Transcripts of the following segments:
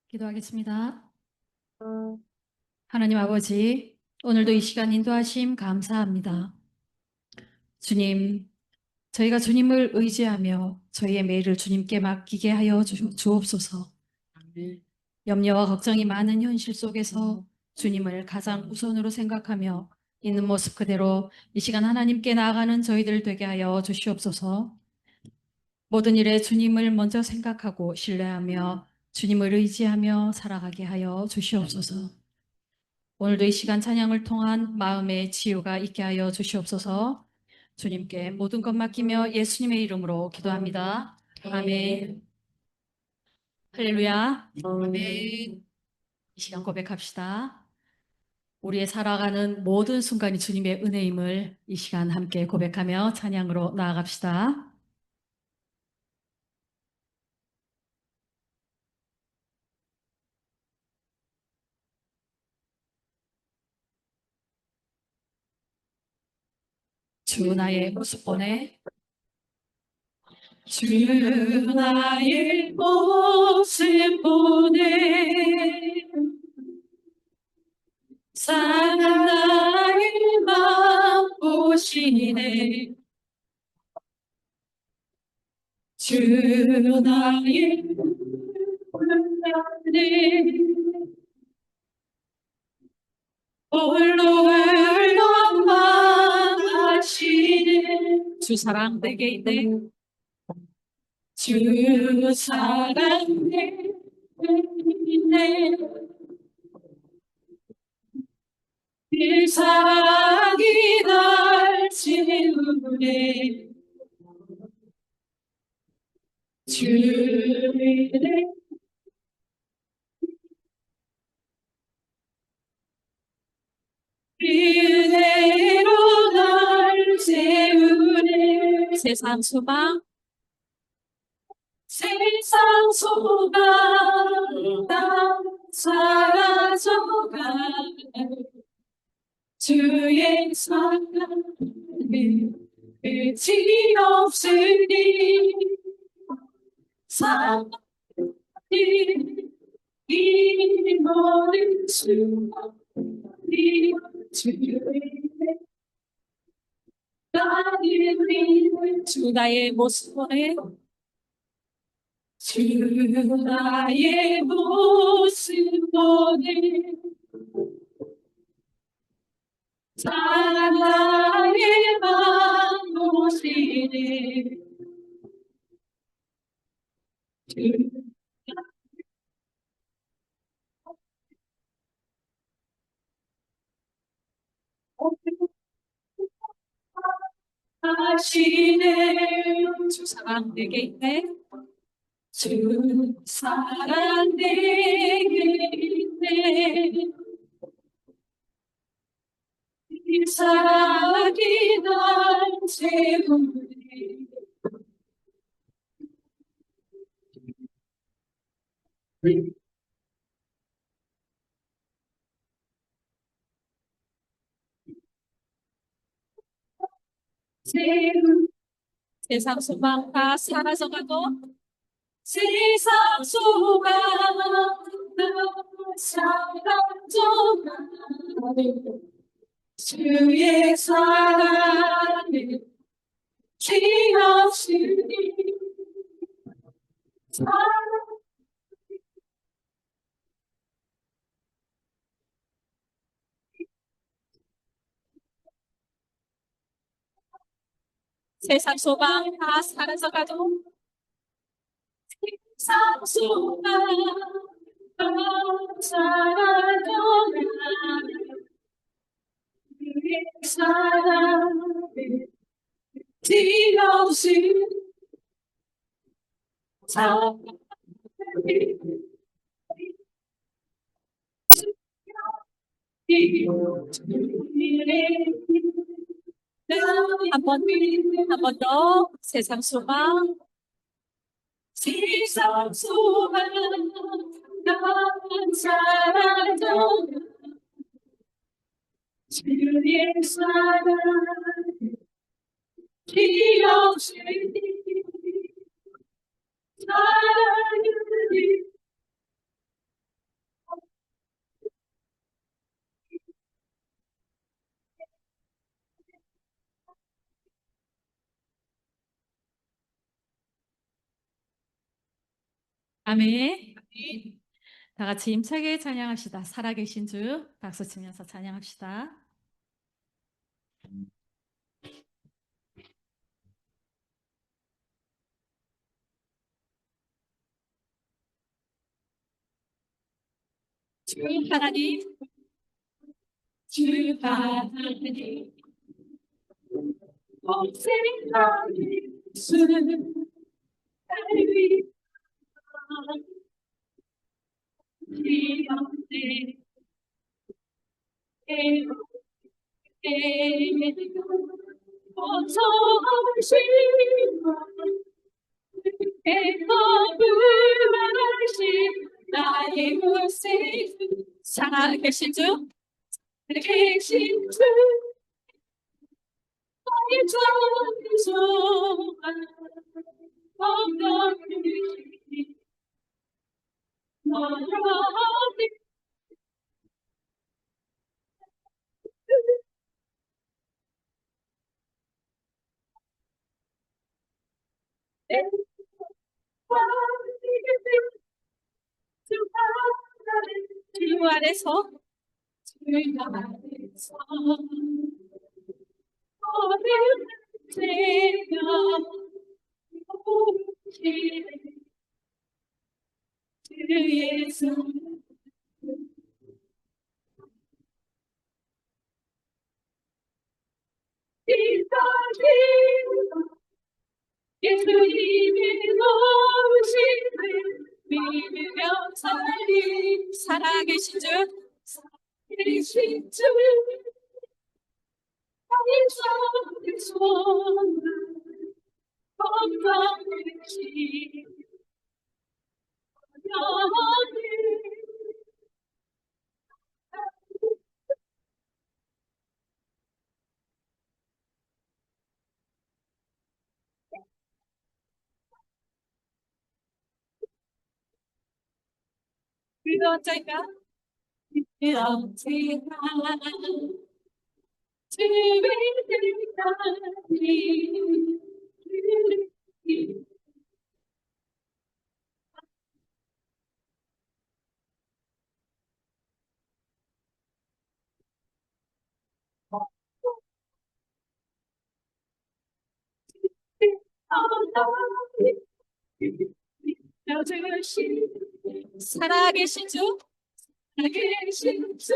기도하겠습니다. 하나님 아버지, 오늘도 이 시간 인도하심 감사합니다. 주님, 저희가 주님을 의지하며 저희의 매일을 주님께 맡기게 하여 주옵소서. 염려와 걱정이 많은 현실 속에서 주님을 가장 우선으로 생각하며 있는 모습 그대로 이 시간 하나님께 나아가는 저희들 되게 하여 주시옵소서. 모든 일에 주님을 먼저 생각하고 신뢰하며 주님을 의지하며 살아가게 하여 주시옵소서. 오늘도 이 시간 찬양을 통한 마음의 치유가 있게 하여 주시옵소서. 주님께 모든 것 맡기며 예수님의 이름으로 기도합니다. 아멘. 할렐루야. 아멘. 이 시간 고백합시다. 우리의 살아가는 모든 순간이 주님의 은혜임을 이 시간 함께 고백하며 찬양으로 나아갑시다. 주 나의 모습 보내. 주 나의 모습 보내. 사랑 나의 맘 보시네. 주 나의 불나네. 홀로 원망하시네. 주 사랑 내게 있네. 주 사랑 내게 있네. 일상이 날 채우네. 주의 은혜로 날 채우네. 세상 소망 다 사라져가. 주의 사랑은 끝이 없으니 사랑이 이 모든 순간이 주의 주 나의 모습 보내. 주 나의 모습 보내. 사랑 나의 맘 보시네. 하시네. 주 사랑 내게 있네. 주 사랑 내게 있네. 이 사랑이 날 채우네. 세상 소망 다 사라져가도 세상 소망 다 사라져가도 주의 사랑은 기없으니 세상 소망 다 사라져가도 세상 소망 다 사라져가도 주의 사랑은 기없으니 한 번 더. 세상 소망 난 사라져. 주의 사랑 기억이 사랑이 아멘. 다 같이 힘차게 찬양합시다. 살아계신 주 박수 치면서 찬양합시다. 주 하나님, 주 하나님, 복생하는 주는 달리 기억돼 어서오시고 애터불하시 나의 곳에 살아계신 주 계신 주 나의 존재와 어떻게 너를 주 안에서 어딜 제가 주 예수 이까지 예수님이 오시네 믿으며 살리 살아계신 주 살아계신 주 나의 손을 건강히 그 언제가 그 언제가 주의 때까지 여주신 살아계신 주 살아계신 주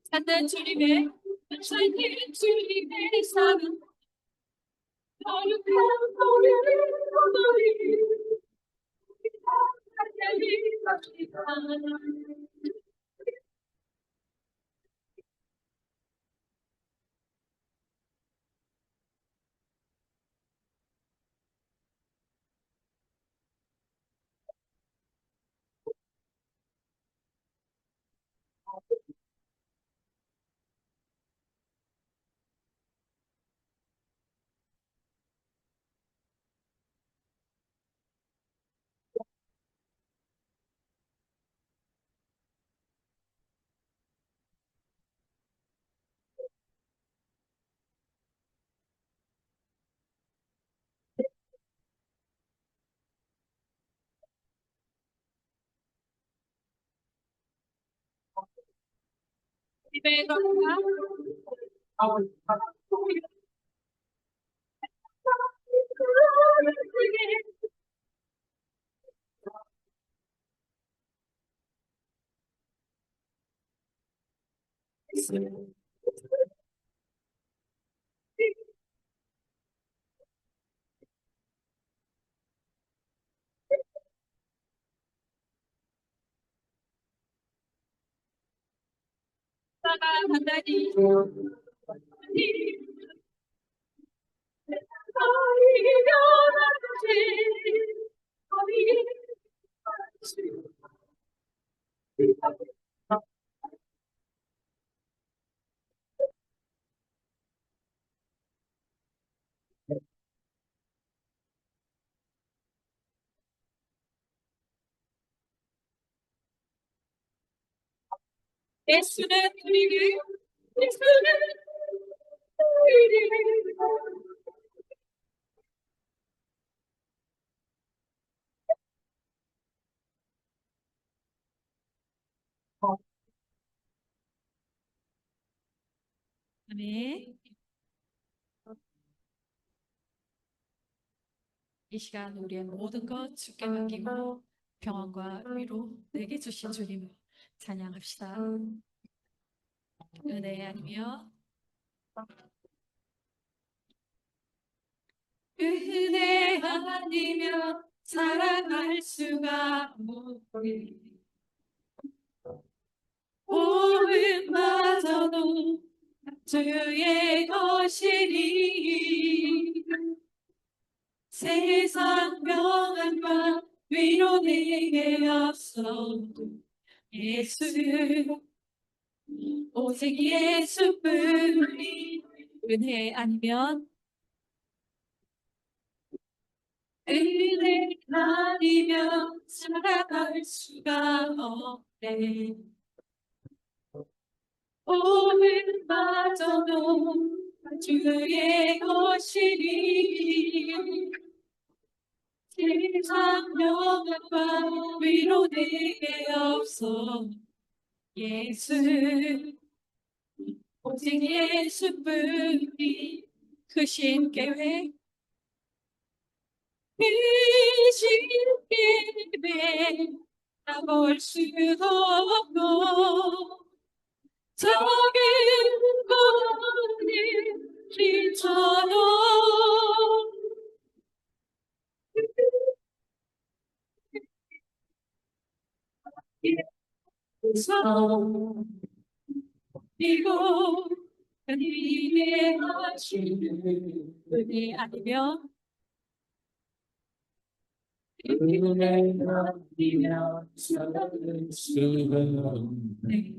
찾는 주님의 찾는 주님의 사랑 거룩한 노래를 집에 가가 하나님 예수는 우리를, 예수는 우리를. 아멘. 이 시간 우리의 모든 것 주께 맡기고 평안과 위로 내게 주신 주님을 찬양합시다. 은혜 아니며 은혜 아니면 살아갈 수가 없네. 보응마저도 주의 것이니 세상 평안과 위로 내게 없어. 예수, 오직 예수뿐이. 은혜 아니면, 은혜 아니면 살아갈 수가 없네. 오늘마저도 주의 것이니 세상 영광과 위로 내게 없어. 예수, 오직 예수뿐이. 크신 계획, 크신 계획 다볼 수도 없고 적은 것을 지쳐도 서 이고 그님의 하신 은혜 아니면 은혜가 아니면 살아갈 수가 없네.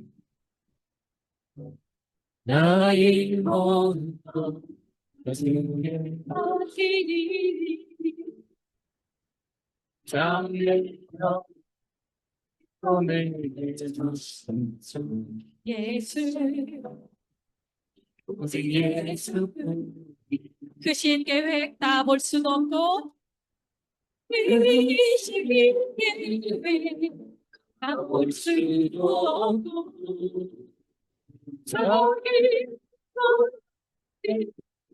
나의 모든 것 주의 하시니 장래로 내게 주신 주 예수, 오직 예수뿐. 크신 계획 다 볼 수도 없고 크신 계획 다 볼 수도 없고 저기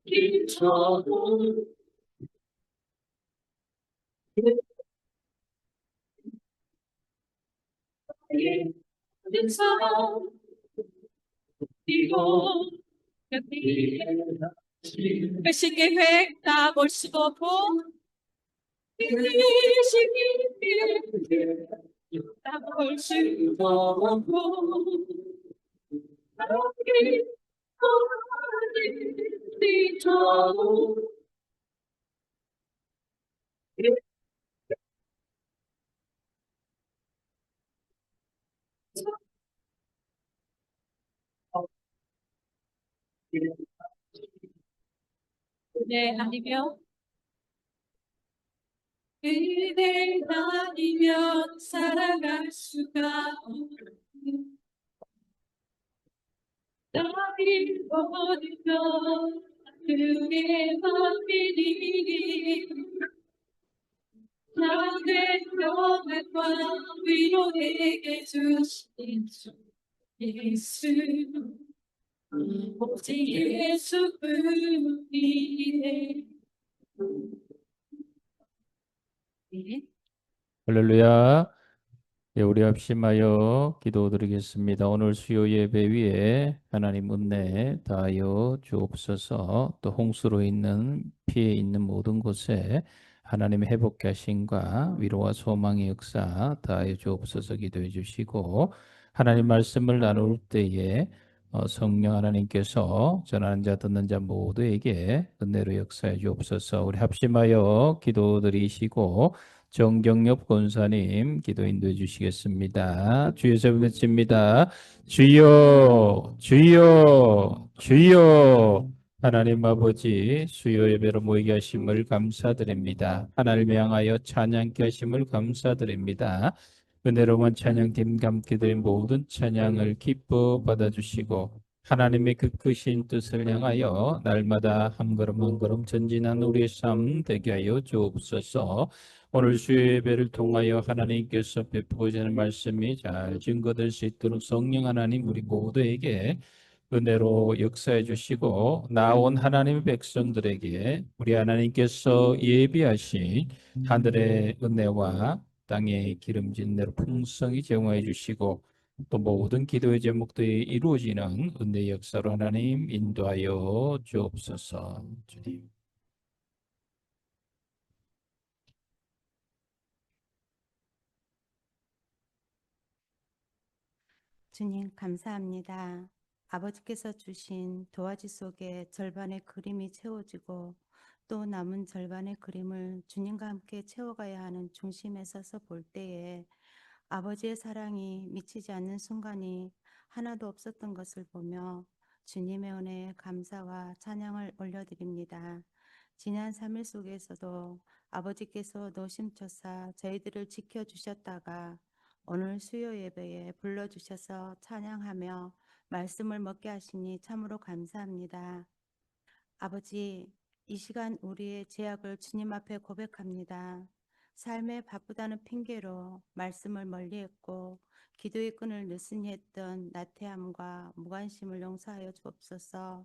기초도 어디서 이고 크신 계획 다 볼 수도 없고 크신 계획 다 볼 수도 없고 저기 어디서 네, 아니면 은혜 아니면 살아갈 수가 없는 나의 모든 것 그의 법이니 나의 평안과 위로 내게 주신 주 예수, 오직 예수뿐이네. 네. 할렐루야. 예, 우리 합심하여 기도드리겠습니다. 오늘 수요 예배 위에 하나님 은혜 다하여 주옵소서. 또 홍수로 있는 피해 있는 모든 곳에 하나님의 회복케 하심과 위로와 소망의 역사 다하여 주옵소서. 기도해 주시고 하나님 말씀을 나눌 때에 성령 하나님께서 전하는 자 듣는 자 모두에게 은혜로 역사해 주옵소서. 우리 합심하여 기도드리시고 정경엽 권사님 기도 인도해 주시겠습니다. 주여 좀 외칩니다. 주여, 주여, 주여. 하나님 아버지 수요 예배로 모이게 하심을 감사드립니다. 하나님을 향하여 찬양케 하심을 감사드립니다. 은혜로운 찬양팀과 함께 드린 모든 찬양을 기뻐 받아주시고 하나님의 그 크신 뜻을 향하여 날마다 한 걸음 한 걸음 전진한 우리의 삶 되게 하여 주옵소서. 오늘 주의 예배를 통하여 하나님께서 베푸시는 말씀이 잘 증거될 수 있도록 성령 하나님 우리 모두에게 은혜로 역사해 주시고 나온 하나님의 백성들에게 우리 하나님께서 예비하신 하늘의 은혜와 땅의 기름진 대로 풍성히 제공해 주시고 또 모든 기도의 제목들이 이루어지는 은혜 역사로 하나님 인도하여 주옵소서. 주님. 주님, 감사합니다. 아버지께서 주신 도화지 속에 절반의 그림이 채워지고 또 남은 절반의 그림을 주님과 함께 채워가야 하는 중심에 서서 볼 때에 아버지의 사랑이 미치지 않는 순간이 하나도 없었던 것을 보며 주님의 은혜에 감사와 찬양을 올려드립니다. 지난 3일 속에서도 아버지께서 노심초사 저희들을 지켜주셨다가 오늘 수요 예배에 불러주셔서 찬양하며 말씀을 먹게 하시니 참으로 감사합니다. 아버지, 이 시간 우리의 죄악을 주님 앞에 고백합니다. 삶에 바쁘다는 핑계로 말씀을 멀리했고 기도의 끈을 느슨히 했던 나태함과 무관심을 용서하여 주옵소서.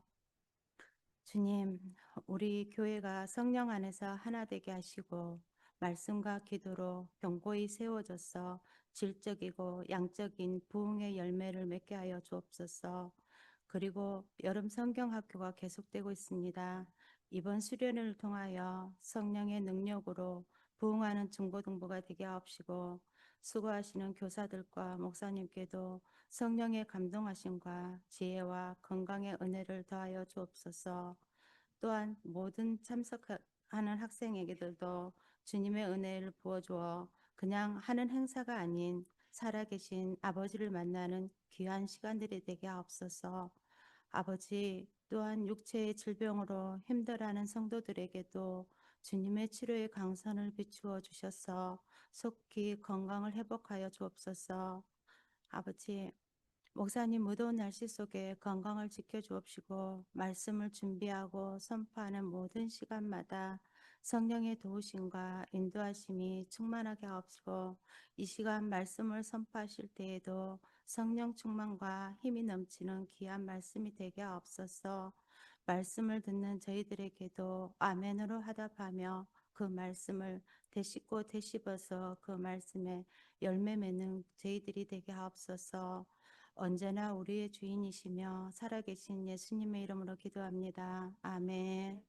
주님, 우리 교회가 성령 안에서 하나 되게 하시고 말씀과 기도로 견고히 세워져서 질적이고 양적인 부흥의 열매를 맺게 하여 주옵소서. 그리고 여름 성경 학교가 계속되고 있습니다. 이번 수련을 통하여 성령의 능력으로 부흥하는 중고등부가 되게 하옵시고 수고하시는 교사들과 목사님께도 성령의 감동하심과 지혜와 건강의 은혜를 더하여 주옵소서. 또한 모든 참석하는 학생에게들도 주님의 은혜를 부어주어 그냥 하는 행사가 아닌 살아계신 아버지를 만나는 귀한 시간들이 되게 하옵소서. 아버지, 또한 육체의 질병으로 힘들어하는 성도들에게도 주님의 치료의 강선을 비추어 주셔서 속히 건강을 회복하여 주옵소서. 아버지, 목사님 무더운 날씨 속에 건강을 지켜주옵시고 말씀을 준비하고 선포하는 모든 시간마다 성령의 도우심과 인도하심이 충만하게 하옵시고 이 시간 말씀을 선포하실 때에도 성령 충만과 힘이 넘치는 귀한 말씀이 되게 하옵소서. 말씀을 듣는 저희들에게도 아멘으로 화답하며 그 말씀을 되씹고 되씹어서 그 말씀에 열매 맺는 저희들이 되게 하옵소서. 언제나 우리의 주인이시며 살아계신 예수님의 이름으로 기도합니다. 아멘.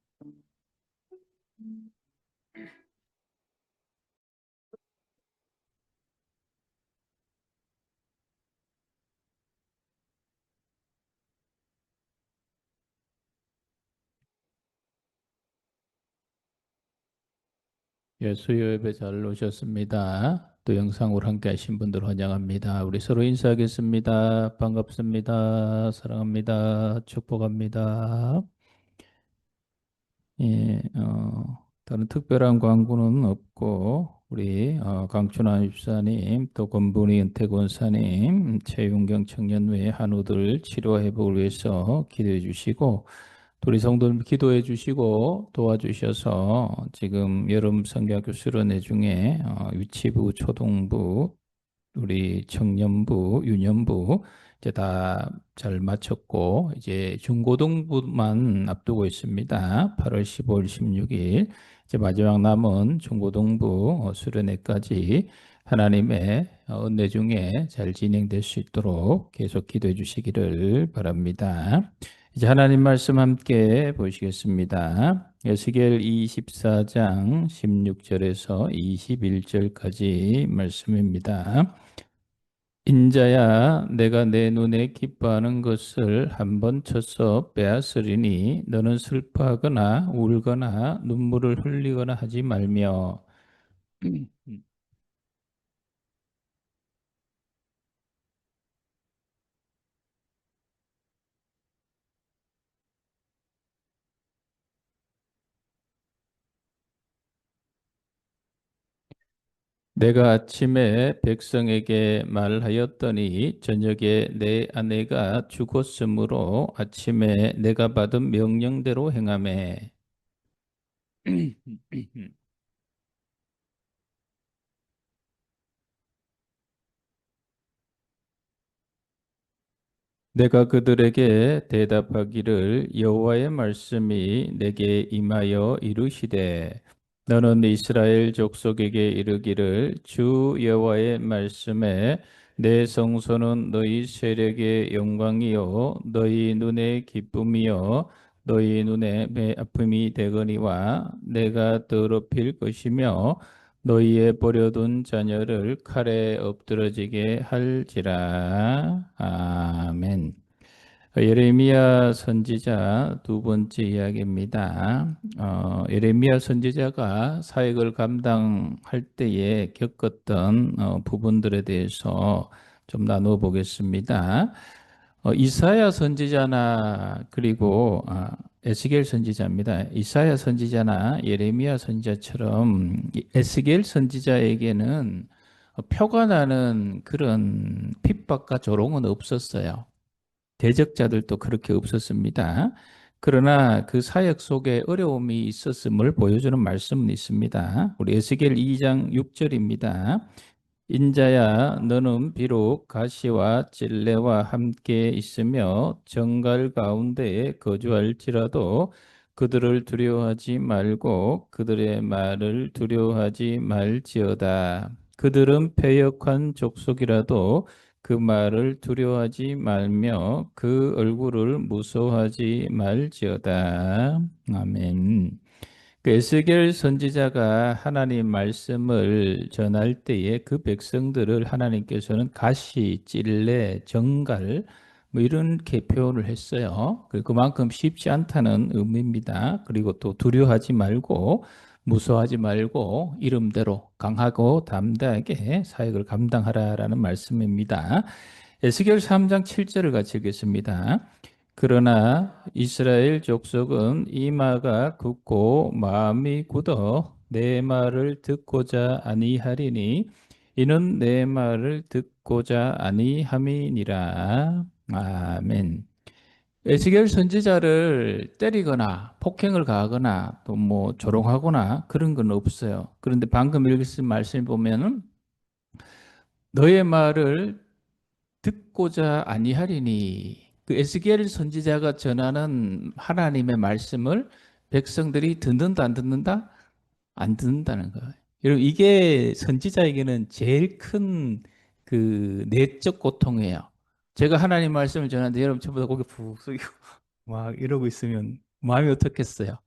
예, 수요 예배 잘 오셨습니다. 또 영상으로 함께 하신 분들 환영합니다. 우리 서로 인사하겠습니다. 반갑습니다. 사랑합니다. 축복합니다. 예, 다른 특별한 광고는 없고 우리 강춘환 집사님, 또 권분희 은퇴 권사님, 최윤경 청년회 한우들 치료 회복을 위해서 기도해 주시고 또 우리 성도들 기도해 주시고 도와주셔서 지금 여름 성경학교 수련회 중에 유치부, 초등부, 우리 청년부, 유년부 이제 다 잘 마쳤고 이제 중고등부만 앞두고 있습니다. 8월 15일, 16일 이제 마지막 남은 중고등부 수련회까지 하나님의 은혜 중에 잘 진행될 수 있도록 계속 기도해 주시기를 바랍니다. 이제 하나님 말씀 함께 보시겠습니다. 에스겔 24장 16절에서 21절까지 말씀입니다. 인자야, 내가 내 눈에 기뻐하는 것을 한번 쳐서 빼앗으리니 너는 슬퍼하거나 울거나 눈물을 흘리거나 하지 말며 내가 아침에 백성에게 말하였더니 저녁에 내 아내가 죽었으므로 아침에 내가 받은 명령대로 행하매. 내가 그들에게 대답하기를 여호와의 말씀이 내게 임하여 이르시되 너는 이스라엘 족속에게 이르기를 주 여호와의 말씀에 내 성소는 너희 세력의 영광이요 너희 눈의 기쁨이요 너희 눈의 배 아픔이 되거니와 내가 더럽힐 것이며 너희의 버려둔 자녀를 칼에 엎드러지게 할지라. 아멘. 예레미야 선지자 두 번째 이야기입니다. 예레미야 선지자가 사역을 감당할 때에 겪었던 부분들에 대해서 좀 나누어 보겠습니다. 이사야 선지자나 그리고 에스겔 선지자입니다. 이사야 선지자나 예레미야 선지자처럼 이 에스겔 선지자에게는 표가 나는 그런 핍박과 조롱은 없었어요. 대적자들도 그렇게 없었습니다. 그러나 그 사역 속에 어려움이 있었음을 보여주는 말씀은 있습니다. 우리 에스겔 2장 6절입니다. 인자야 너는 비록 가시와 찔레와 함께 있으며 정갈 가운데에 거주할지라도 그들을 두려워하지 말고 그들의 말을 두려워하지 말지어다. 그들은 패역한 족속이라도 그 말을 두려워하지 말며 그 얼굴을 무서워하지 말지어다. 아멘. 그 에스겔 선지자가 하나님 말씀을 전할 때에 그 백성들을 하나님께서는 가시, 찔레, 정갈 뭐 이렇게 표현을 했어요. 그만큼 쉽지 않다는 의미입니다. 그리고 또 두려워하지 말고 무서워하지 말고 이름대로 강하고 담대하게 사역을 감당하라라는 말씀입니다. 에스겔 3장 7절을 같이 읽겠습니다. 그러나 이스라엘 족속은 이마가 굳고 마음이 굳어 내 말을 듣고자 아니하리니 이는 내 말을 듣고자 아니함이니라. 아멘. 에스겔 선지자를 때리거나 폭행을 가하거나 또 뭐 조롱하거나 그런 건 없어요. 그런데 방금 읽으신 말씀 보면은 너의 말을 듣고자 아니하리니 그 에스겔 선지자가 전하는 하나님의 말씀을 백성들이 듣는다 안 듣는다? 안 듣는다는 거예요. 여러분 이게 선지자에게는 제일 큰 그 내적 고통이에요. 제가 하나님 말씀을 전하는데 여러분 전부 다 고개 푹 숙이고 막 이러고 있으면 마음이 어떻겠어요?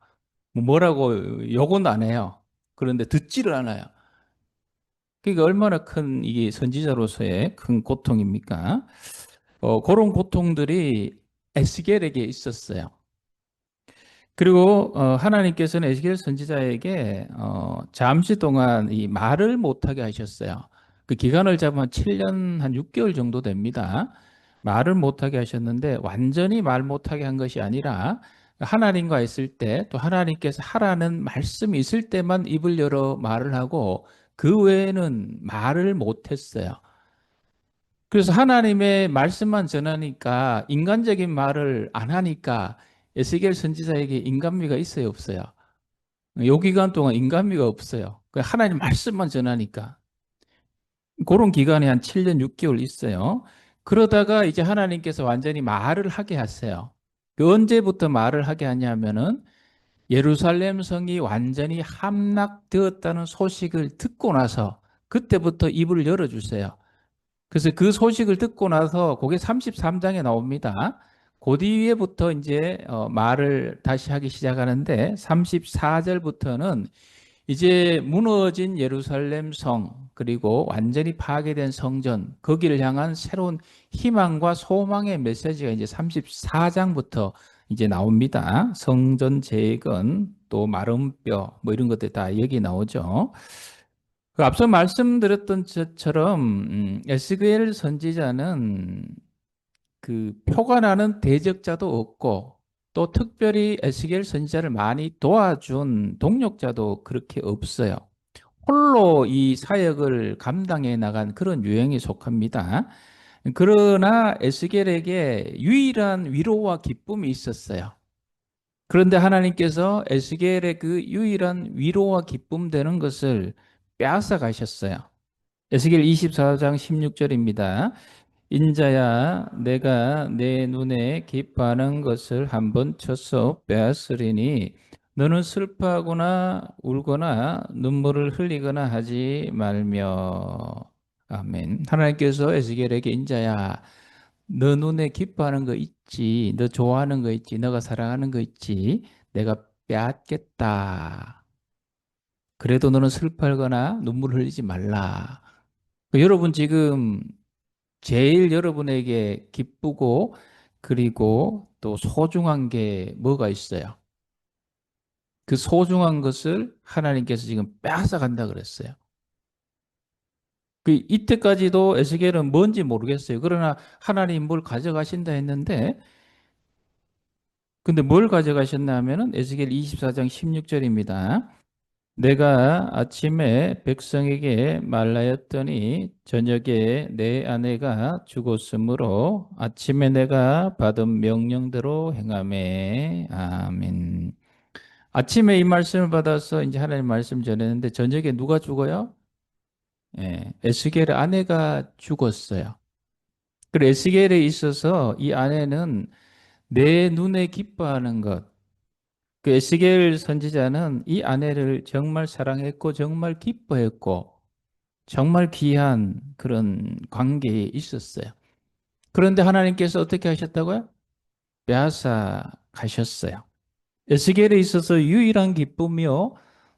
뭐라고 욕은 안 해요. 그런데 듣지를 않아요. 그러니까 얼마나 큰 이게 선지자로서의 큰 고통입니까? 그런 고통들이 에스겔에게 있었어요. 그리고 하나님께서는 에스겔 선지자에게 잠시 동안 이 말을 못하게 하셨어요. 그 기간을 잡으면 7년 한 6개월 정도 됩니다. 말을 못하게 하셨는데 완전히 말 못하게 한 것이 아니라 하나님과 있을 때 또 하나님께서 하라는 말씀이 있을 때만 입을 열어 말을 하고 그 외에는 말을 못했어요. 그래서 하나님의 말씀만 전하니까 인간적인 말을 안 하니까 에스겔 선지자에게 인간미가 있어요, 없어요? 요 기간 동안 인간미가 없어요. 하나님 말씀만 전하니까. 그런 기간이 한 7년 6개월 있어요. 그러다가 이제 하나님께서 완전히 말을 하게 하세요. 그 언제부터 말을 하게 하냐면은 예루살렘 성이 완전히 함락되었다는 소식을 듣고 나서 그때부터 입을 열어주세요. 그래서 그 소식을 듣고 나서 그게 33장에 나옵니다. 그 뒤에부터 이제 말을 다시 하기 시작하는데 34절부터는 이제 무너진 예루살렘 성 그리고 완전히 파괴된 성전 거기를 향한 새로운 희망과 소망의 메시지가 이제 34장부터 이제 나옵니다. 성전 재건 또 마른 뼈 뭐 이런 것들 다 얘기 나오죠. 그 앞서 말씀드렸던 것처럼 에스겔 선지자는 그 표가 나는 대적자도 없고 또 특별히 에스겔 선지자를 많이 도와준 동력자도 그렇게 없어요. 홀로 이 사역을 감당해 나간 그런 유형에 속합니다. 그러나 에스겔에게 유일한 위로와 기쁨이 있었어요. 그런데 하나님께서 에스겔의 그 유일한 위로와 기쁨 되는 것을 빼앗아 가셨어요. 에스겔 24장 16절입니다. 인자야, 내가 내 눈에 기뻐하는 것을 한번 쳐서 빼앗으리니 너는 슬퍼하거나 울거나 눈물을 흘리거나 하지 말며. 아멘. 하나님께서 에스겔에게 인자야, 너 눈에 기뻐하는 거 있지, 너 좋아하는 거 있지, 너가 사랑하는 거 있지, 내가 빼앗겠다. 그래도 너는 슬퍼하거나 눈물 흘리지 말라. 여러분 지금 제일 여러분에게 기쁘고 그리고 또 소중한 게 뭐가 있어요? 그 소중한 것을 하나님께서 지금 빼앗아 간다 그랬어요. 그 이때까지도 에스겔은 뭔지 모르겠어요. 그러나 하나님 뭘 가져가신다 했는데 근데 뭘 가져가셨나 하면은 에스겔 24장 16절입니다. 내가 아침에 백성에게 말하였더니 저녁에 내 아내가 죽었으므로 아침에 내가 받은 명령대로 행하매. 아멘. 아침에 이 말씀을 받아서 이제 하나님 말씀 전했는데 저녁에 누가 죽어요? 예, 에스겔의 아내가 죽었어요. 그리고 에스겔에 있어서 이 아내는 내 눈에 기뻐하는 것. 그 에스겔 선지자는 이 아내를 정말 사랑했고 정말 기뻐했고 정말 귀한 그런 관계에 있었어요. 그런데 하나님께서 어떻게 하셨다고요? 빼앗아 가셨어요. 에스겔에 있어서 유일한 기쁨이요.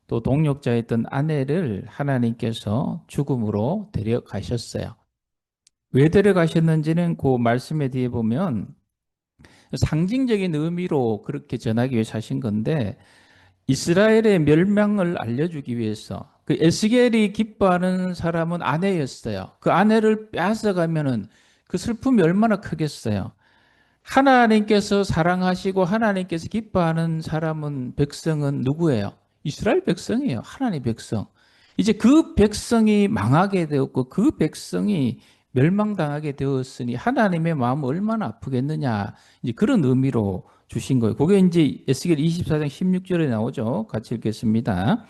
또 동력자였던 아내를 하나님께서 죽음으로 데려가셨어요. 왜 데려가셨는지는 그 말씀에 뒤에 보면 상징적인 의미로 그렇게 전하기 위해서 하신 건데 이스라엘의 멸망을 알려주기 위해서 그 에스겔이 기뻐하는 사람은 아내였어요. 그 아내를 빼앗아가면은 그 슬픔이 얼마나 크겠어요. 하나님께서 사랑하시고 하나님께서 기뻐하는 사람은 백성은 누구예요? 이스라엘 백성이에요. 하나님 백성. 이제 그 백성이 망하게 되었고 그 백성이 멸망당하게 되었으니 하나님의 마음은 얼마나 아프겠느냐. 이제 그런 의미로 주신 거예요. 그게 이제 에스겔 24장 16절에 나오죠. 같이 읽겠습니다.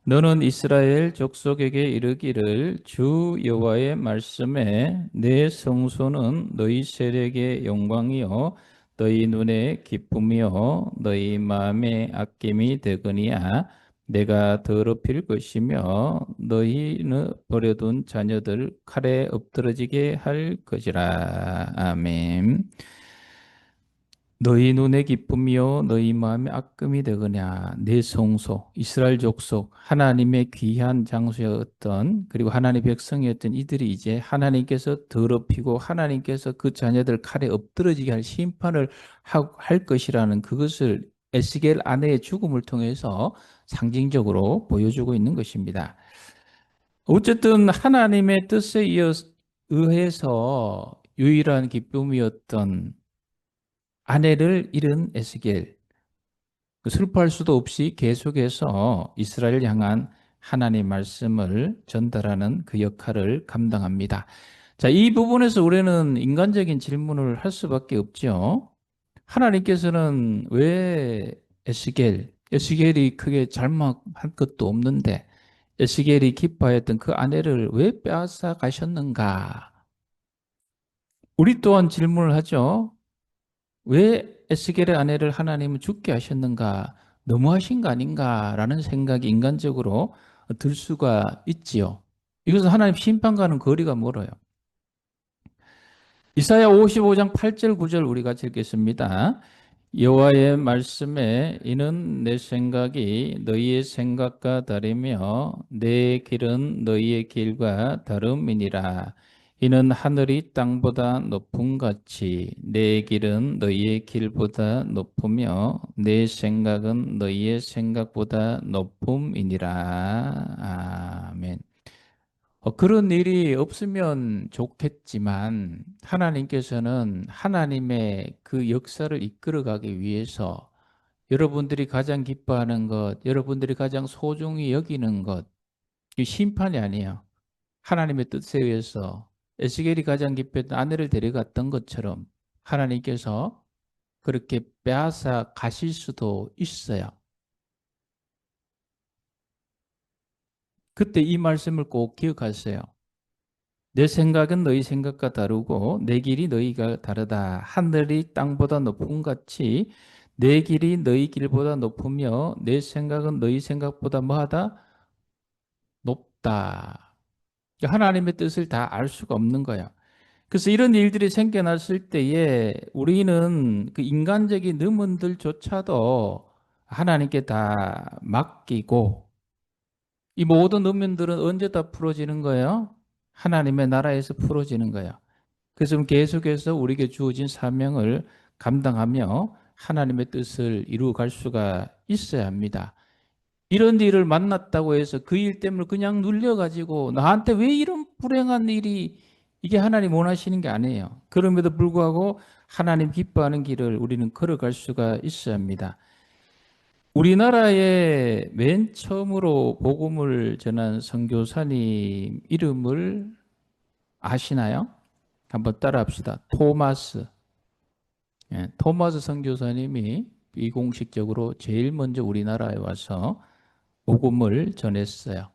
너는 이스라엘 족속에게 이르기를 주 여호와의 말씀에 내 성소는 너희 세력의 영광이요 너희 눈의 기쁨이요 너희 마음의 아낌이 되거니와 내가 더럽힐 것이며 너희는 버려둔 자녀들 칼에 엎드러지게 할 것이라. 아멘. 너희 눈의 기쁨이요 너희 마음의 악금이 되거냐. 내 성소 이스라엘 족속 하나님의 귀한 장소였던 그리고 하나님의 백성이었던 이들이 이제 하나님께서 더럽히고 하나님께서 그 자녀들 칼에 엎드러지게 할 심판을 할 것이라는 그것을 에스겔 아내의 죽음을 통해서 상징적으로 보여주고 있는 것입니다. 어쨌든 하나님의 뜻에 의해서 유일한 기쁨이었던 아내를 잃은 에스겔, 슬퍼할 수도 없이 계속해서 이스라엘을 향한 하나님의 말씀을 전달하는 그 역할을 감당합니다. 자, 이 부분에서 우리는 인간적인 질문을 할 수밖에 없죠. 하나님께서는 왜 에스겔이 크게 잘못한 것도 없는데 에스겔이 기뻐했던 그 아내를 왜 빼앗아 가셨는가? 우리 또한 질문을 하죠. 왜 에스겔의 아내를 하나님은 죽게 하셨는가? 너무하신 거 아닌가라는 생각이 인간적으로 들 수가 있지요. 이것은 하나님 심판과는 거리가 멀어요. 이사야 55장 8절 9절 우리가 읽겠습니다. 여호와의 말씀에 이는 내 생각이 너희의 생각과 다르며 내 길은 너희의 길과 다름이니라. 이는 하늘이 땅보다 높음 같이 내 길은 너희의 길보다 높으며 내 생각은 너희의 생각보다 높음이니라. 아멘. 그런 일이 없으면 좋겠지만 하나님께서는 하나님의 그 역사를 이끌어가기 위해서 여러분들이 가장 기뻐하는 것, 여러분들이 가장 소중히 여기는 것, 이 심판이 아니에요. 하나님의 뜻에 의해서 에스겔이 가장 기뻤던 아내를 데려갔던 것처럼 하나님께서 그렇게 빼앗아 가실 수도 있어요. 그때 이 말씀을 꼭 기억하세요. 내 생각은 너희 생각과 다르고 내 길이 너희가 다르다. 하늘이 땅보다 높은 같이 내 길이 너희 길보다 높으며 내 생각은 너희 생각보다 뭐하다? 높다. 하나님의 뜻을 다 알 수가 없는 거야. 그래서 이런 일들이 생겨났을 때에 우리는 그 인간적인 의문들조차도 하나님께 다 맡기고 이 모든 의문들은 언제 다 풀어지는 거예요? 하나님의 나라에서 풀어지는 거예요. 그래서 계속해서 우리에게 주어진 사명을 감당하며 하나님의 뜻을 이루어갈 수가 있어야 합니다. 이런 일을 만났다고 해서 그 일 때문에 그냥 눌려가지고 나한테 왜 이런 불행한 일이 이게 하나님 원하시는 게 아니에요. 그럼에도 불구하고 하나님 기뻐하는 길을 우리는 걸어갈 수가 있어야 합니다. 우리나라에 맨 처음으로 복음을 전한 선교사님 이름을 아시나요? 한번 따라합시다. 토마스. 예, 토마스 선교사님이 비공식적으로 제일 먼저 우리나라에 와서 복음을 전했어요.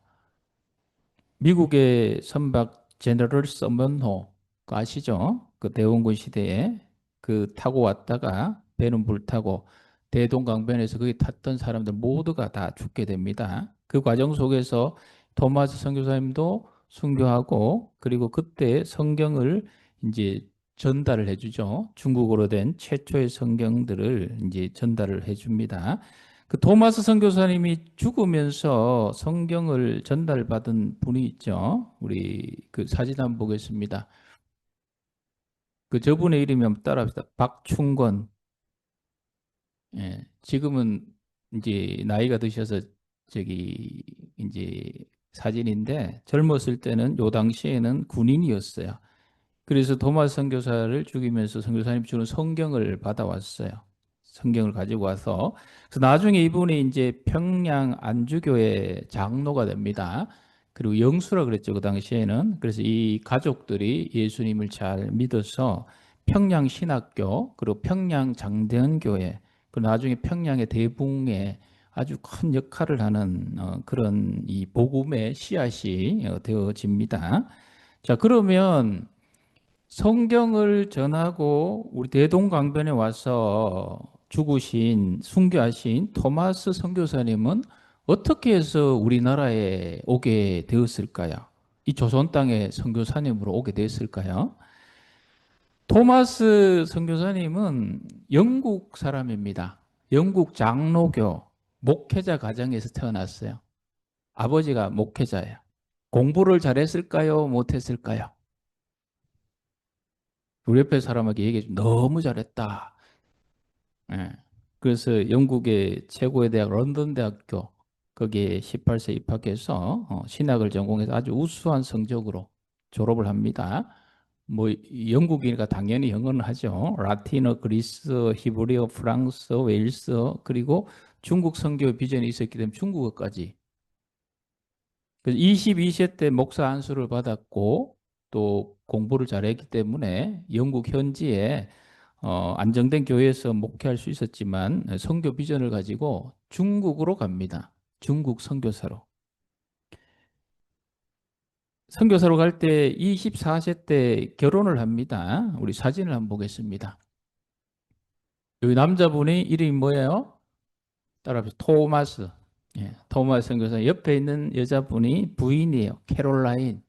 미국의 선박 제너럴 서먼호 그 아시죠? 그 대원군 시대에 그 타고 왔다가 배는 불타고 대동강변에서 거기 탔던 사람들 모두가 다 죽게 됩니다. 그 과정 속에서 토마스 선교사님도 순교하고 그리고 그때 성경을 이제 전달을 해주죠. 중국어로 된 최초의 성경들을 이제 전달을 해줍니다. 그 토마스 선교사님이 죽으면서 성경을 전달받은 분이 있죠. 우리 그 사진 한번 보겠습니다. 그 저분의 이름이 한번 따라합시다. 박충건. 예, 지금은 이제 나이가 드셔서 저기 이제 사진인데 젊었을 때는 요 당시에는 군인이었어요. 그래서 토마스 선교사를 죽이면서 선교사님 주는 성경을 받아왔어요. 성경을 가지고 와서 그래서 나중에 이분이 이제 평양 안주교회 장로가 됩니다. 그리고 영수라 그랬죠 그 당시에는. 그래서 이 가족들이 예수님을 잘 믿어서 평양 신학교 그리고 평양 장대헌교회 그리고 나중에 평양의 대붕에 아주 큰 역할을 하는 그런 이 복음의 씨앗이 되어집니다. 자 그러면 성경을 전하고 우리 대동강변에 와서 죽으신 순교하신 토마스 선교사님은 어떻게 해서 우리나라에 오게 되었을까요? 이 조선 땅에 선교사님으로 오게 됐을까요? 토마스 선교사님은 영국 사람입니다. 영국 장로교 목회자 가정에서 태어났어요. 아버지가 목회자예요. 공부를 잘했을까요? 못했을까요? 우리 옆에 사람에게 얘기해 주 너무 잘했다. 예. 그래서 영국의 최고의 대학 런던 대학교 거기에 18세 입학해서 신학을 전공해서 아주 우수한 성적으로 졸업을 합니다. 뭐 영국이니까 당연히 영어는 하죠. 라틴어, 그리스, 히브리어, 프랑스, 웨일스 그리고 중국 선교 비전이 있었기 때문에 중국어까지. 그래서 22세 때 목사 안수를 받았고 또 공부를 잘했기 때문에 영국 현지에 안정된 교회에서 목회할 수 있었지만 선교 비전을 가지고 중국으로 갑니다. 중국 선교사로. 선교사로 갈 때 24세 때 결혼을 합니다. 우리 사진을 한번 보겠습니다. 여기 남자분이 이름이 뭐예요? 따라합시다. 토마스. 예, 토마스 선교사. 옆에 있는 여자분이 부인이에요. 캐롤라인.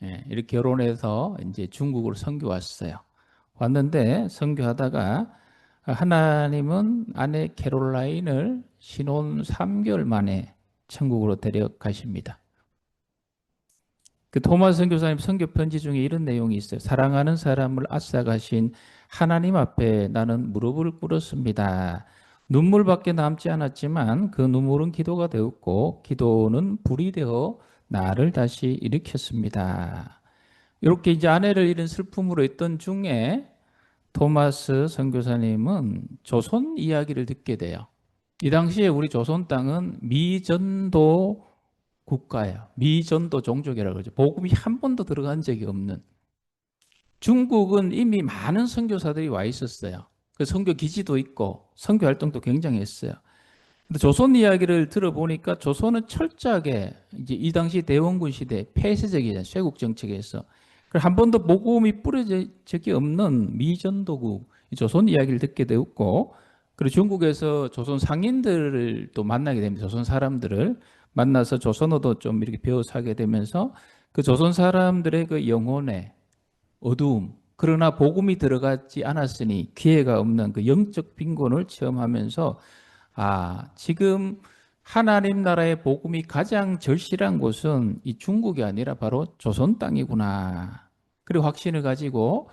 예, 이렇게 결혼해서 이제 중국으로 선교 왔어요. 왔는데 선교하다가 하나님은 아내 캐롤라인을 신혼 3개월 만에 천국으로 데려가십니다. 그 토마스 선교사님 선교 편지 중에 이런 내용이 있어요. 사랑하는 사람을 앗아가신 하나님 앞에 나는 무릎을 꿇었습니다. 눈물밖에 남지 않았지만 그 눈물은 기도가 되었고 기도는 불이 되어 나를 다시 일으켰습니다. 이렇게 이제 아내를 잃은 슬픔으로 있던 중에 토마스 선교사님은 조선 이야기를 듣게 돼요. 이 당시에 우리 조선 땅은 미전도 국가예요. 미전도 종족이라고 그러죠. 복음이 한 번도 들어간 적이 없는. 중국은 이미 많은 선교사들이 와 있었어요. 그 선교 기지도 있고 선교 활동도 굉장히 했어요. 근데 조선 이야기를 들어보니까 조선은 철저하게 이제 이 당시 대원군 시대 폐쇄적이잖아요. 쇄국 정책에서. 한 번도 복음이 뿌려진 적이 없는 미전도국 조선 이야기를 듣게 되었고, 그리고 중국에서 조선 상인들을 또 만나게 됩니다. 조선 사람들을 만나서 조선어도 좀 이렇게 배워서 하게 되면서 그 조선 사람들의 그 영혼에 어두움, 그러나 복음이 들어가지 않았으니 기회가 없는 그 영적 빈곤을 체험하면서 지금 하나님 나라의 복음이 가장 절실한 곳은 이 중국이 아니라 바로 조선 땅이구나. 그리고 확신을 가지고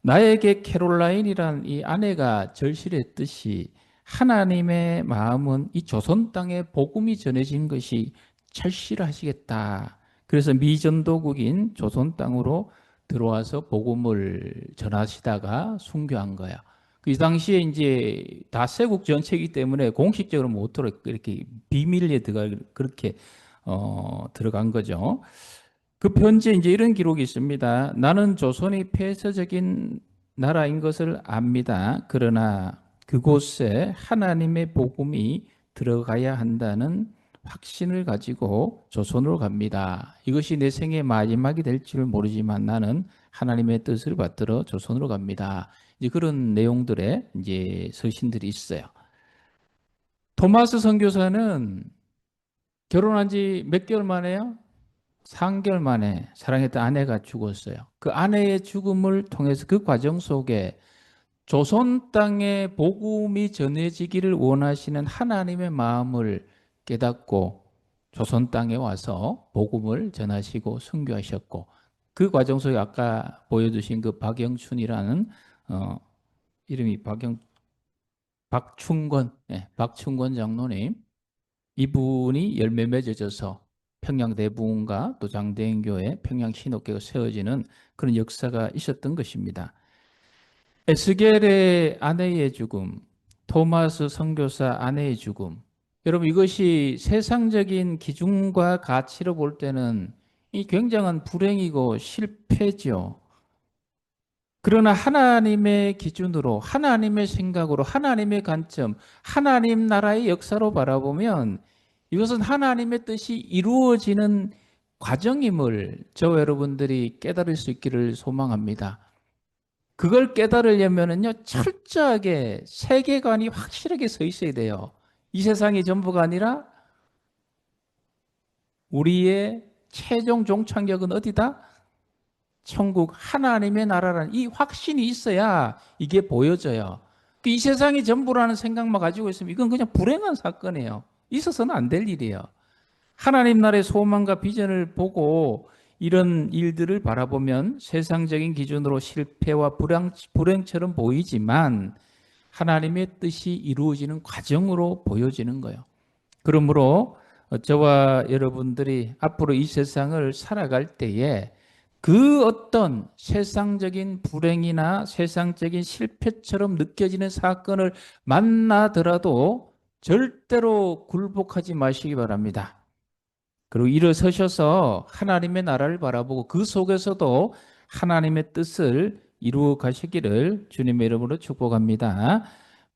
나에게 캐롤라인이란 이 아내가 절실했듯이 하나님의 마음은 이 조선 땅에 복음이 전해진 것이 절실하시겠다. 그래서 미전도국인 조선 땅으로 들어와서 복음을 전하시다가 순교한 거야. 그 당시에 이제 다세국 전체이기 때문에 공식적으로 못도록 이렇게 비밀리에 그렇게 들어간 거죠. 그 편지에 이제 이런 기록이 있습니다. 나는 조선이 폐쇄적인 나라인 것을 압니다. 그러나 그곳에 하나님의 복음이 들어가야 한다는 확신을 가지고 조선으로 갑니다. 이것이 내 생의 마지막이 될 줄 모르지만 나는 하나님의 뜻을 받들어 조선으로 갑니다. 이제 그런 내용들의 이제 서신들이 있어요. 토마스 선교사는 결혼한 지 몇 개월 만에요? 3개월 만에 사랑했던 아내가 죽었어요. 그 아내의 죽음을 통해서 그 과정 속에 조선 땅에 복음이 전해지기를 원하시는 하나님의 마음을 깨닫고 조선 땅에 와서 복음을 전하시고 선교하셨고, 그 과정 속에 아까 보여주신 그 박영춘이라는 이름이 박충권 장로님, 이분이 열매 맺어져서 평양 대부흥과 또 장대인교회 평양 신옥교가 세워지는 그런 역사가 있었던 것입니다. 에스겔의 아내의 죽음, 토마스 선교사 아내의 죽음, 여러분 이것이 세상적인 기준과 가치로 볼 때는 이 굉장한 불행이고 실패죠. 그러나 하나님의 기준으로, 하나님의 생각으로, 하나님의 관점, 하나님 나라의 역사로 바라보면 이것은 하나님의 뜻이 이루어지는 과정임을 저와 여러분들이 깨달을 수 있기를 소망합니다. 그걸 깨달으려면요, 철저하게 세계관이 확실하게 서 있어야 돼요. 이 세상이 전부가 아니라 우리의 최종 종착역은 어디다? 천국 하나님의 나라라는 이 확신이 있어야 이게 보여져요. 이 세상이 전부라는 생각만 가지고 있으면 이건 그냥 불행한 사건이에요. 있어서는 안 될 일이에요. 하나님 나라의 소망과 비전을 보고 이런 일들을 바라보면 세상적인 기준으로 실패와 불행처럼 보이지만 하나님의 뜻이 이루어지는 과정으로 보여지는 거예요. 그러므로 저와 여러분들이 앞으로 이 세상을 살아갈 때에 그 어떤 세상적인 불행이나 세상적인 실패처럼 느껴지는 사건을 만나더라도 절대로 굴복하지 마시기 바랍니다. 그리고 일어서셔서 하나님의 나라를 바라보고 그 속에서도 하나님의 뜻을 이루어 가시기를 주님의 이름으로 축복합니다.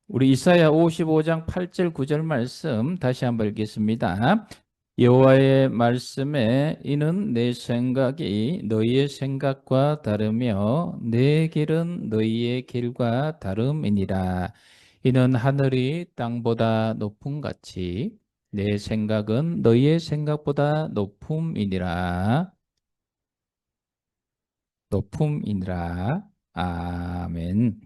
우리 이사야 55장 8절 9절 말씀 다시 한번 읽겠습니다. 여호와의 말씀에 이는 내 생각이 너희의 생각과 다르며 내 길은 너희의 길과 다름이니라. 이는 하늘이 땅보다 높음 같이 내 생각은 너희의 생각보다 높음이니라. 높음이니라. 아멘.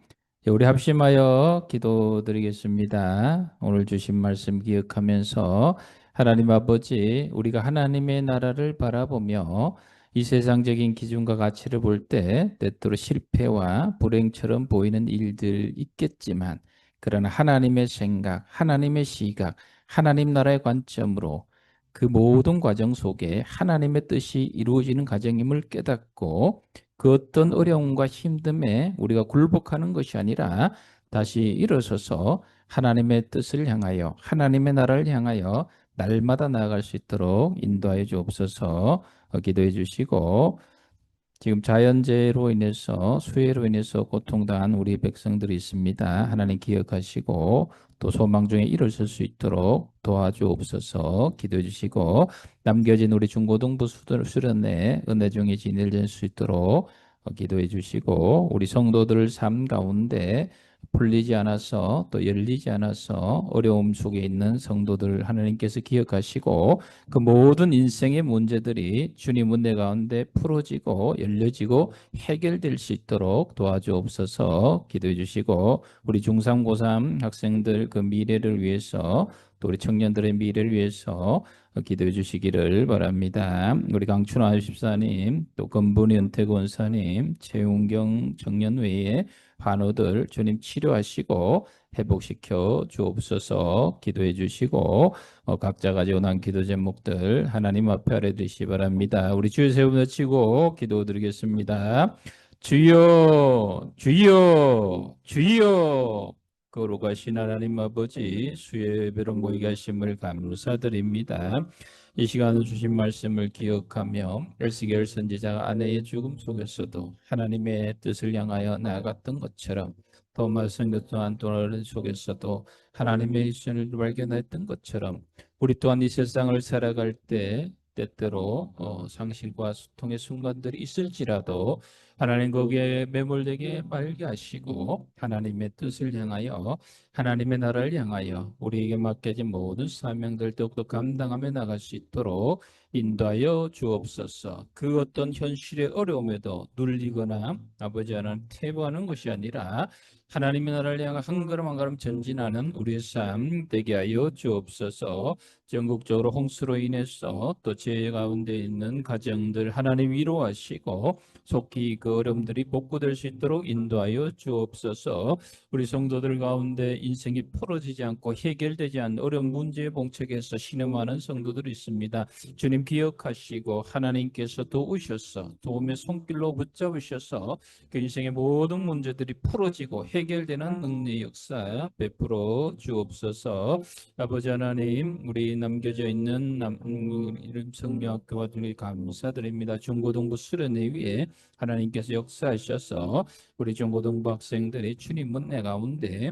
우리 합심하여 기도드리겠습니다. 오늘 주신 말씀 기억하면서 하나님 아버지, 우리가 하나님의 나라를 바라보며 이 세상적인 기준과 가치를 볼 때 때때로 실패와 불행처럼 보이는 일들 있겠지만, 그러나 하나님의 생각, 하나님의 시각, 하나님 나라의 관점으로 그 모든 과정 속에 하나님의 뜻이 이루어지는 과정임을 깨닫고 그 어떤 어려움과 힘듦에 우리가 굴복하는 것이 아니라 다시 일어서서 하나님의 뜻을 향하여 하나님의 나라를 향하여 날마다 나아갈 수 있도록 인도하여 주옵소서. 기도해 주시고, 지금 자연재해로 인해서 수해로 인해서 고통당한 우리 백성들이 있습니다. 하나님 기억하시고 또 소망 중에 일을 설 수 있도록 도와주옵소서. 기도해 주시고, 남겨진 우리 중고등부 수련회 은혜 중에 지낼 수 있도록 기도해 주시고, 우리 성도들 삶 가운데 풀리지 않아서 또 열리지 않아서 어려움 속에 있는 성도들 하나님께서 기억하시고, 그 모든 인생의 문제들이 주님 은혜 가운데 풀어지고 열려지고 해결될 수 있도록 도와주옵소서. 기도해 주시고, 우리 중3, 고3 학생들 그 미래를 위해서 또 우리 청년들의 미래를 위해서 기도해 주시기를 바랍니다. 우리 강춘화 집사님, 또 건분이 은택 원사님, 최웅경 청년회의 환우들 주님 치료하시고 회복시켜 주옵소서. 기도해 주시고, 각자 가지고 난 기도 제목들 하나님 앞에 아뢰드리시 바랍니다. 우리 주여 세 번 외치고 기도드리겠습니다. 주여, 주여, 주여. 거룩하신 하나님 아버지, 수요 예배로 모이게 하심을 감사드립니다. 이 시간을 주신 말씀을 기억하며 엘스겔 선지자가 아내의 죽음 속에서도 하나님의 뜻을 향하여 나아갔던 것처럼, 도마 선교 또한 도를 속에서도 하나님의 일선을 발견했던 것처럼, 우리 또한 이 세상을 살아갈 때 때때로 상실과 수통의 순간들이 있을지라도 하나님 거기에 매몰되게 말게 하시고, 하나님의 뜻을 향하여 하나님의 나라를 향하여 우리에게 맡겨진 모든 사명들 더욱더 감당하며 나갈 수 있도록 인도하여 주옵소서. 그 어떤 현실의 어려움에도 눌리거나 아버지 하나님 퇴보하는 것이 아니라 하나님의 나라를 향해 한 걸음 한 걸음 전진하는 우리의 삶 되게 하여 주옵소서. 전국적으로 홍수로 인해서 또 죄 가운데 있는 가정들 하나님 위로하시고 속히 그 어려움들이 복구될 수 있도록 인도하여 주옵소서. 우리 성도들 가운데 인생이 풀어지지 않고 해결되지 않는 어려운 문제에 봉착해서 신음하는 성도들이 있습니다. 주님 기억하시고 하나님께서 도우셔서 도움의 손길로 붙잡으셔서 그 인생의 모든 문제들이 풀어지고 해결되는 은혜의 역사 베풀어 주옵소서. 아버지 하나님, 우리 남겨져 있는 이름 성경학교와 등에 감사드립니다. 중고등부 수련회 위에 하나님께서 역사하셔서 우리 중고등부 학생들이 주님 은혜 가운데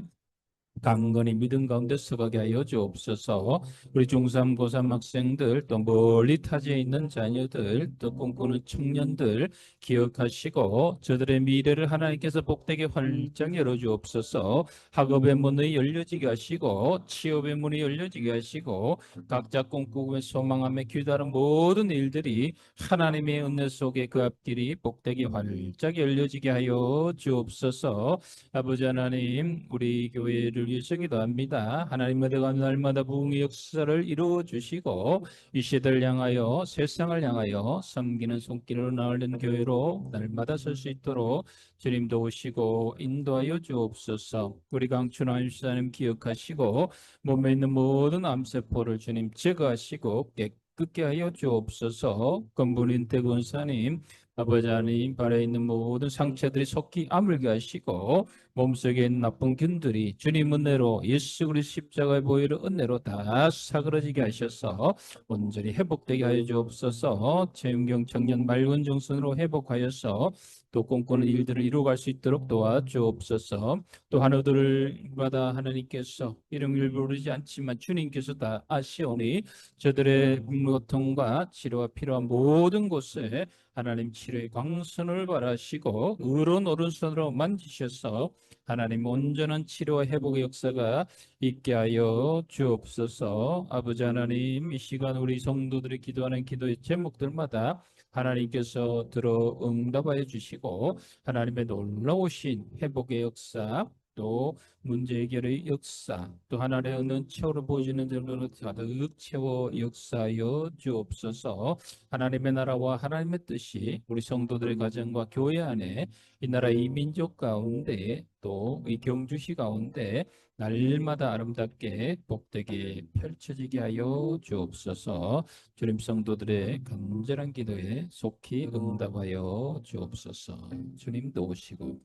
강건히 믿음 가운데 서가게 하여 주옵소서. 우리 중3, 고3 학생들, 또 멀리 타지에 있는 자녀들, 또 꿈꾸는 청년들 기억하시고 저들의 미래를 하나님께서 복되게 활짝 열어주옵소서. 학업의 문이 열려지게 하시고 취업의 문이 열려지게 하시고 각자 꿈꾸고 소망하며 기다는 모든 일들이 하나님의 은혜 속에 그 앞길이 복되게 활짝 열려지게 하여 주옵소서. 아버지 하나님, 우리 교회를 위해서 기도합니다. 하나님의 은혜가 날마다 부흥의 역사를 이루어 주시고 이 시대를 향하여 세상을 향하여 섬기는 손길로 나오는 교회로 날마다 설 수 있도록 주님 도우시고 인도하여 주옵소서. 우리 강춘환 집사님 기억하시고 몸에 있는 모든 암세포를 주님 제거하시고 깨끗게 하여 주옵소서. 건분인 대권사님, 아버지 하나님, 발에 있는 모든 상처들이 속히 아물게 하시고 몸속에 있는 나쁜 균들이 주님 은혜로 예수 그리스도 십자가의 보혈의 은혜로 다 사그러지게 하셔서 온전히 회복되게 하여 주옵소서. 최윤경 청년 맑은 정신으로 회복하여서 또 꿈꾸는 일들을 이루어갈 수 있도록 도와주옵소서. 또 하나들마다 하나님께서 이름을 부르지 않지만 주님께서 다 아시오니 저들의 고통과 치료가 필요한 모든 곳에 하나님 치료의 광선을 발하시고 의로운 오른손으로 만지셔서 하나님 온전한 치료와 회복의 역사가 있게 하여 주옵소서. 아버지 하나님, 이 시간 우리 성도들이 기도하는 기도의 제목들마다 하나님께서 들어 응답하여 주시고 하나님의 놀라우신 회복의 역사, 또 문제 해결의 역사, 또 하나님의 은은 채우러 보여주는 대로 가득 채워 역사하여 주옵소서. 하나님의 나라와 하나님의 뜻이 우리 성도들의 가정과 교회 안에 이 나라 이 민족 가운데 또 이 경주시 가운데 날마다 아름답게 복되게 펼쳐지게 하여 주옵소서. 주님 성도들의 간절한 기도에 속히 응답하여 주옵소서. 주님 도우시고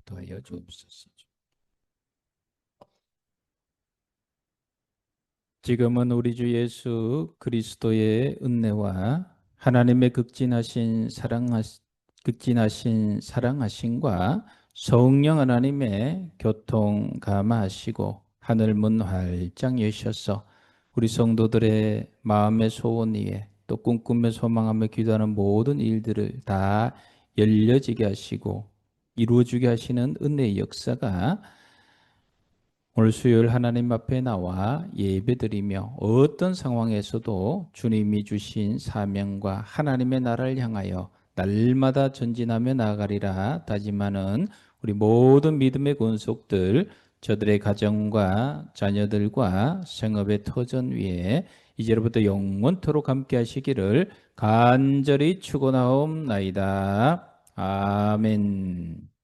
도하여 주옵소서. 지금은 우리 주 예수 그리스도의 은혜와 하나님의 극진하신 사랑하심과 성령 하나님의 교통 감화하시고 하늘 문 활짝 여셔서 우리 성도들의 마음의 소원 위에 또 꿈꾸며 소망하며 기도하는 모든 일들을 다 열려지게 하시고 이루어지게 하시는 은혜의 역사가 오늘 수요일 하나님 앞에 나와 예배드리며 어떤 상황에서도 주님이 주신 사명과 하나님의 나라를 향하여 날마다 전진하며 나아가리라 다짐하는 우리 모든 믿음의 권속들, 저들의 가정과 자녀들과 생업의 터전 위에 이제로부터 영원토록 함께 하시기를 간절히 축원하옵나이다. 아멘.